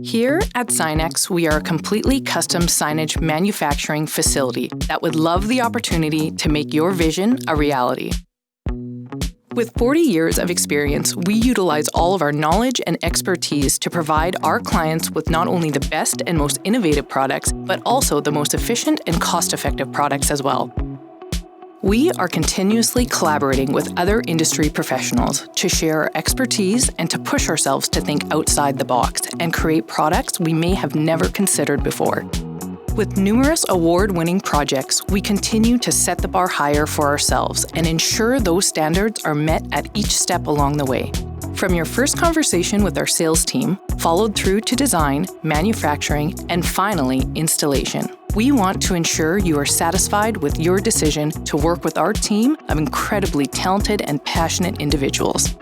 Here at Signex, we are a completely custom signage manufacturing facility that would love the opportunity to make your vision a reality. With 40 years of experience, we utilize all of our knowledge and expertise to provide our clients with not only the best and most innovative products, but also the most efficient and cost-effective products as well. We are continuously collaborating with other industry professionals to share our expertise and to push ourselves to think outside the box and create products we may have never considered before. With numerous award-winning projects, we continue to set the bar higher for ourselves and ensure those standards are met at each step along the way. From your first conversation with our sales team, followed through to design, manufacturing, and finally, installation. We want to ensure you are satisfied with your decision to work with our team of incredibly talented and passionate individuals.